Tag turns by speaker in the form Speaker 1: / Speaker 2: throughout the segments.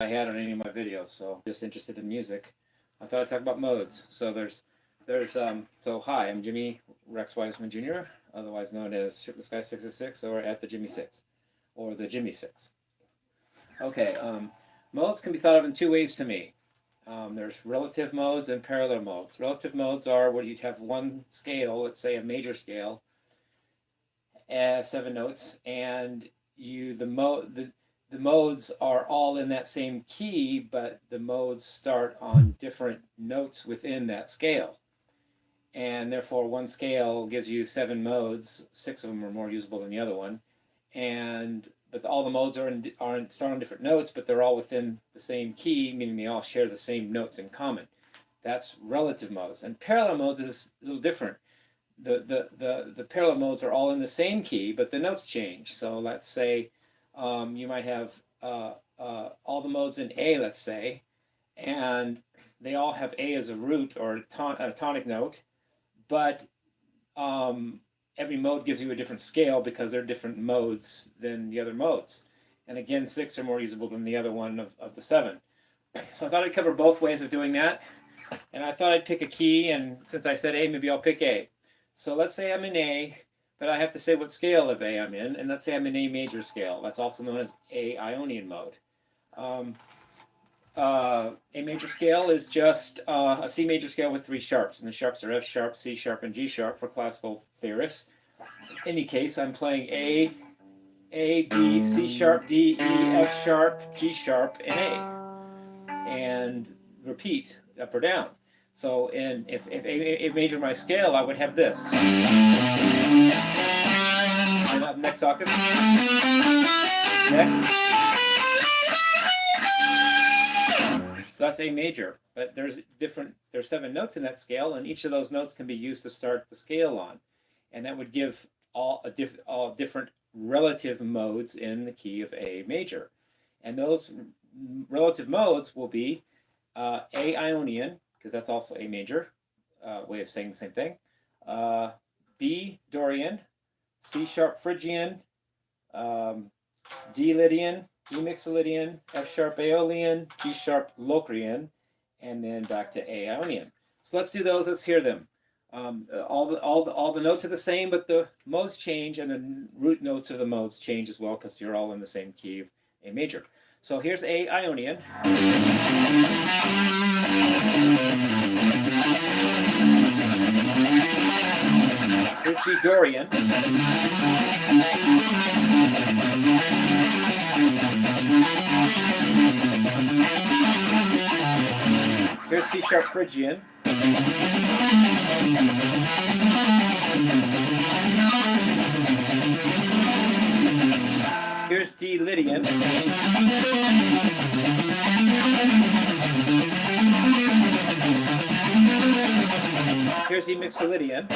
Speaker 1: I had on any of my videos, so just interested in music. I thought I'd talk about modes. So so hi, I'm Jimmie Rex Wiseman Jr., otherwise known as Ship the Sky 666 or at the Jimmie 6, or the Jimmie 6. Okay, modes can be thought of in two ways to me. There's relative modes and parallel modes. Relative modes are where you'd have one scale, let's say a major scale, 7 notes, and the modes are all in that same key, but the modes start on different notes within that scale. And therefore, one scale gives you 7 modes. 6 of them are more usable than the other one. But all the modes start on different notes, but they're all within the same key, meaning they all share the same notes in common. That's relative modes. And parallel modes is a little different. The parallel modes are all in the same key, but the notes change. So let's say you might have all the modes in A, let's say, and they all have A as a root or a tonic note, but every mode gives you a different scale because they're different modes than the other modes. And again, 6 are more usable than the other one of the 7. So I thought I'd cover both ways of doing that, and I thought I'd pick a key, and since I said A, maybe I'll pick A. So let's say I'm in A, but I have to say what scale of A I'm in, and let's say I'm in A major scale. That's also known as A Ionian mode. A major scale is just a C major scale with 3 sharps, and the sharps are F sharp, C sharp, and G sharp for classical theorists. In any case, I'm playing A, B, C sharp, D, E, F sharp, G sharp, and A, and repeat up or down. So if A major my scale, I would have this. And up next octave. Next. So that's A major, but there's 7 notes in that scale, and each of those notes can be used to start the scale on, and that would give all different relative modes in the key of A major, and those relative modes will be A Ionian, because that's also A major, way of saying the same thing, B Dorian, C sharp Phrygian, D Lydian, E Mixolydian, F sharp Aeolian, G sharp Locrian, and then back to A Ionian. So let's do those. Let's hear them. All the notes are the same, but the modes change, and the root notes of the modes change as well because you're all in the same key of A major. So here's A Ionian. Here's B Dorian. Here's C sharp Phrygian. Here's D Lydian. Here's E Mixolydian.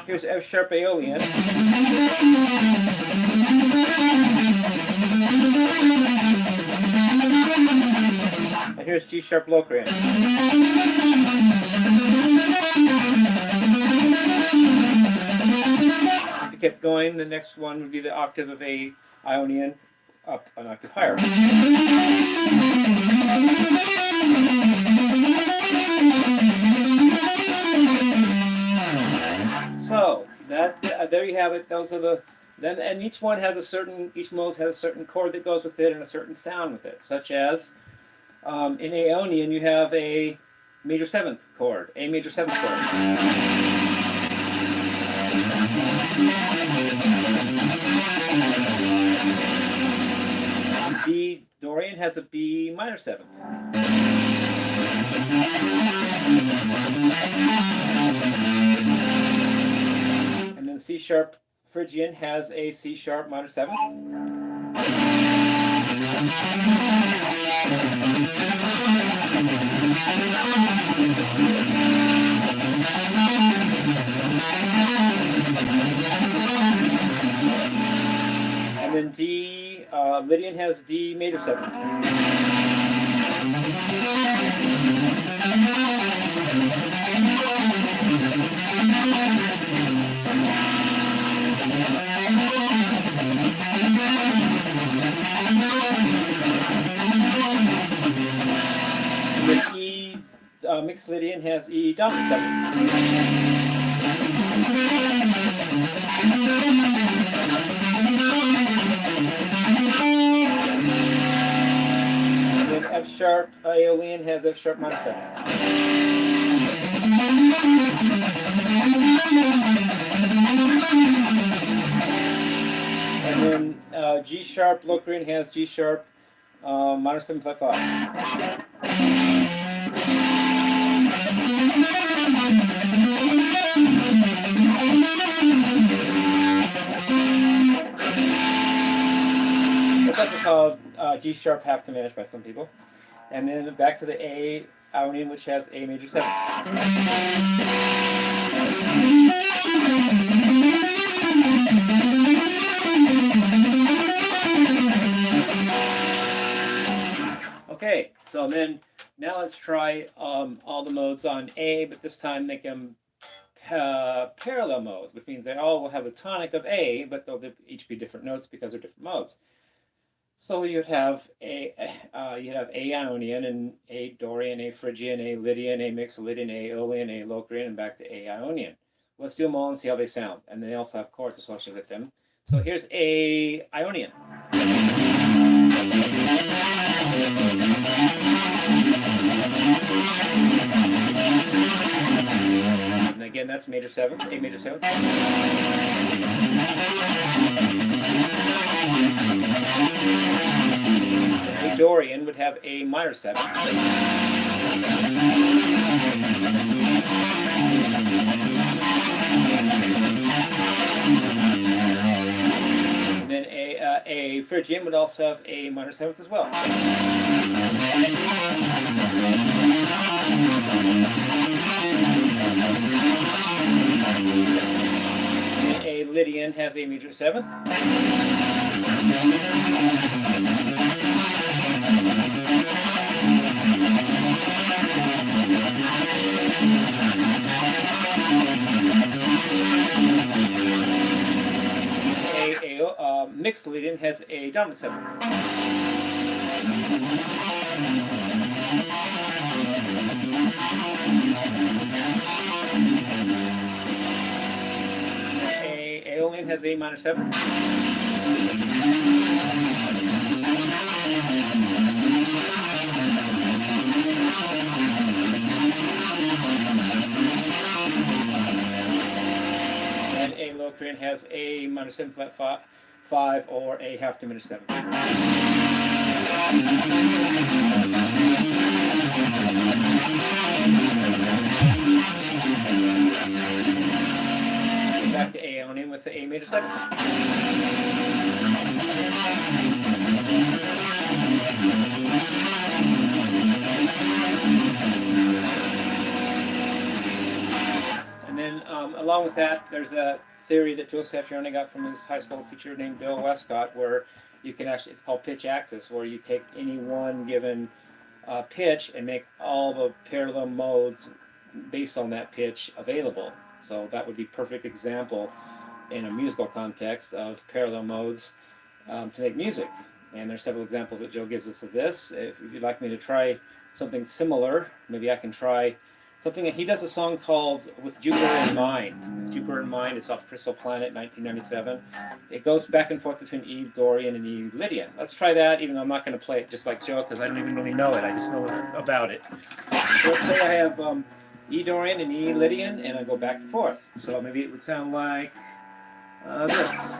Speaker 1: Here's F sharp Aeolian. And here's G sharp Locrian. If you kept going, the next one would be the octave of A Ionian up an octave higher. So there you have it. Those are and each mode has a certain chord that goes with it and a certain sound with it, such as in Aeonian you have a major 7th chord, A major 7th chord. B Dorian has a B minor 7th. And then C sharp Phrygian has a C sharp minor 7th. And then D Lydian has D major 7th. Aeolian has E dominant 7th. And then F sharp Aeolian has F sharp minor 7th. And then G sharp Locrian has G sharp minor 7 flat 5. That's also called G sharp half diminished by some people. And then back to the A Ionian, which has A major 7th. Okay, so then now let's try all the modes on A, but this time make them parallel modes, which means they all will have a tonic of A, but they'll each be different notes because they're different modes. So you'd have A Ionian and A Dorian, A Phrygian, A Lydian, A Mixolydian, A Aeolian, A Locrian, and back to A Ionian. Let's do them all and see how they sound. And they also have chords associated with them. So here's A Ionian. And again, that's major 7th, A major 7th. A Dorian would have A minor 7th. And then a Phrygian would also have A minor 7th as well. And a Lydian has A major 7th. A mixed Lydian has A dominant 7th. A Aeolian has A minor 7th. And A Locrian has A minor 7 flat 5 or A half diminished 7. Back to Aeolian with the A major 7. And then along with that, there's a theory that Joe Satriani got from his high school teacher named Bill Westcott, where you can actually, it's called pitch axis, where you take any one given pitch and make all the parallel modes based on that pitch available. So that would be a perfect example in a musical context of parallel modes to make music. And there's several examples that Joe gives us of this. If you'd like me to try something similar, maybe I can try something that he does a song called With Jupiter in Mind. With Jupiter in Mind, it's off Crystal Planet, 1997. It goes back and forth between E Dorian and E Lydian. Let's try that, even though I'm not going to play it just like Joe, because I don't even really know it. I just know about it. So let's say I have E Dorian and E Lydian, and I go back and forth. So maybe it would sound like this.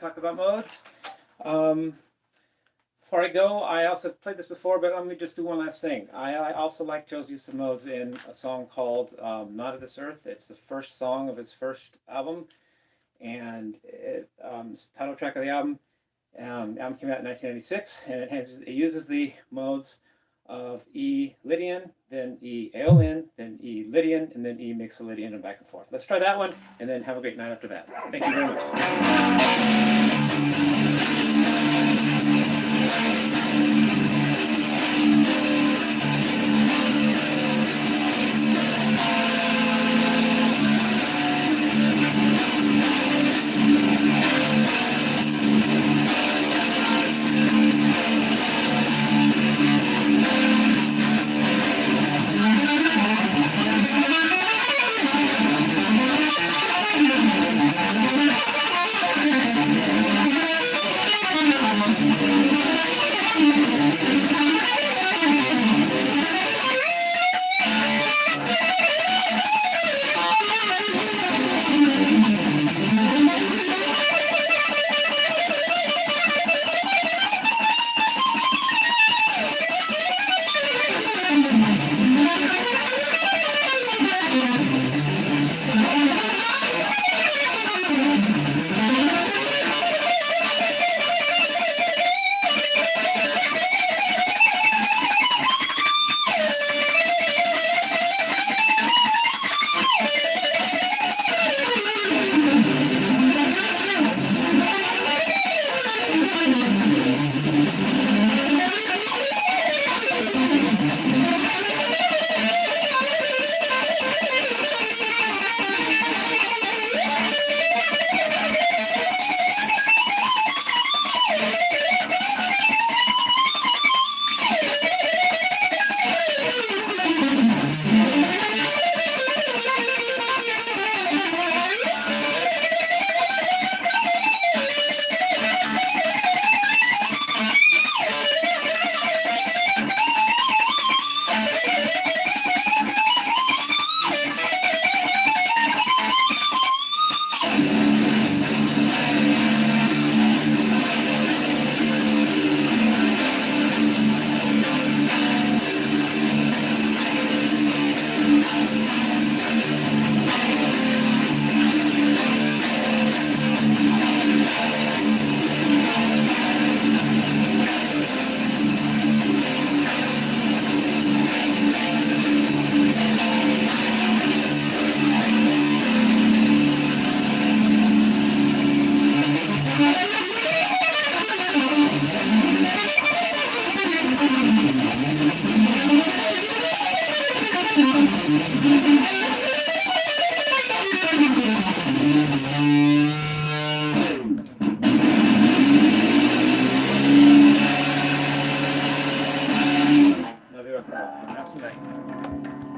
Speaker 1: talk about modes. Before I go, I also played this before, but let me just do one last thing. I also like Joe's use of modes in a song called Not of This Earth. It's the first song of his first album, and it's the title track of the album. Album came out in 1996, and it uses the modes of E Lydian, then E Aeolian, then E Lydian, and then E Mixolydian, and back and forth. Let's try that one, and then have a great night after that. Thank you very much. Love you. Have a nice night.